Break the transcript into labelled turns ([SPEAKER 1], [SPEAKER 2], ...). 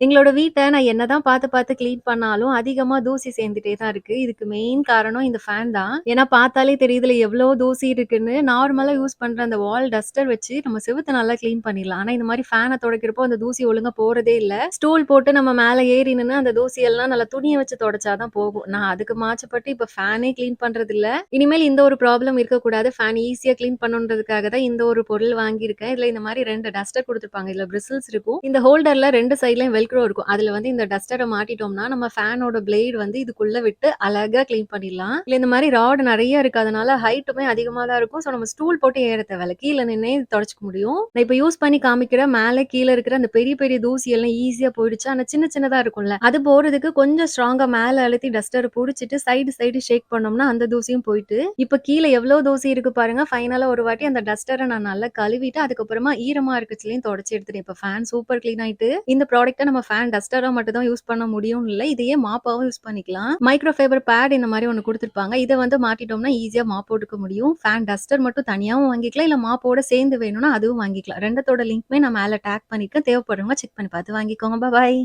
[SPEAKER 1] எங்களோட வீட்ட நான் என்னதான் பார்த்து பார்த்து கிளீன் பண்ணாலும், அதிகமா தூசி சேர்ந்துட்டே தான் இருக்கு. இதுக்கு மெயின் காரணம் இந்த ஃபேன் தான். ஏன்னா பார்த்தாலே தெரியுது இதுல எவ்ளோ தூசி இருக்குன்னு. நார்மலா யூஸ் பண்ற அந்த வால் டஸ்டர் வச்சு நம்ம செவுத்த நல்லா கிளீன் பண்ணிடலாம். ஆனா இந்த மாரி ஃபேன துடைக்கிறப்போ அந்த தூசி ஒழுங்கா போறதே இல்ல. ஸ்டூல் போட்டு நம்ம மேல ஏறி நின்னு அந்த தூசியெல்லாம் நல்லா துணிய வச்சு தொடச்சா தான் போகும். நான் அதுக்கு மாச்சப்பட்டு இப்ப ஃபேனே கிளீன் பண்றதில்ல. இனிமேல் இந்த ஒரு ப்ராப்ளம் இருக்கக்கூடாது. ஃபேன் ஈஸியா கிளீன் பண்ணணுன்றதுக்காக தான் இந்த ஒரு பொருள் வாங்கியிருக்கேன். இதுல இந்த மாரி 2 டஸ்டர் குடுத்துருப்பாங்க. இதுல பிரிசில்ஸ் இருக்கும். இந்த ஹோல்டர்ல 2 சைட்லயும் வெல்க்ரோ இருக்கும். அதுல வந்து இந்த டஸ்டர மாட்டிட்டோம்னா, நம்ம ஃபேனோட பிளேட் வந்து இதுக்குள்ள விட்டு அழகா கிளீன் பண்ணிடலாம். இதுல இந்த மாரி ராட் நெறைய இருக்கு. அதனால ஹைட்டுமே அதிகமா தான் இருக்கும். ஸோ நம்ம ஸ்டூல் போட்டு ஏற தேவையில்ல. கீழ நின்னே தொடச்சுக்க முடியும். நான் இப்ப யூஸ் பண்ணி காமிக்கிறேன். மேல கீழ இருக்கிற அந்த பெரிய பெரிய தூசி எல்லாம் ஈஸியா போயிடுச்சு. ஆனா சின்ன சின்னதா இருக்கும்ல, அது போறதுக்கு கொஞ்சம் ஸ்ட்ராங்கா மேல அழுத்தி டஸ்டர புடிச்சிட்டு சைடு ஷேக் பண்ணோம்னா அந்த தூசியும் போயிட்டு, இப்ப கீழ எவ்ளோ தூசி இருக்கு பாருங்க. ஃபைனலா ஒரு வாட்டி அந்த டஸ்டர நான் நல்லா கழுவிட்டு, அதுக்கப்புறமா ஈரமா இருக்கச்சுலயும் தொடச்சு எடுத்துட்டேன். இப்ப ஃபேன் சூப்பர் கிளீன் ஆயிட்டு, இந்த ப்ராடக்ட்ட நம்ம ஃபேன் டஸ்டரா மட்டும் தான் யூஸ் பண்ண முடியும்னு இல்ல. இதையே மாப்பாவும் யூஸ் பண்ணிக்கலாம். மைக்ரோ ஃபைபர் பேட் இந்த மாரி ஒண்ணு குடுத்துருப்பாங்க. இத வந்து மாட்டிட்டோம்னா ஈஸியா மாப் போட்டுக்க முடியும். ஃபேன் டஸ்டர் மட்டும் தனியாவும் வாங்கிக்கலாம். இல்ல மாப்போட சேர்ந்து வேணும்னா அதுவும் வாங்கிக்கலாம். 2த்தோட லிங்க்குமே நான் மேல டேக் பண்ணியிருக்கேன். தேவைப்படுறவங்க செக் பண்ணி பார்த்து வாங்கிக்கோங்க. பாய்.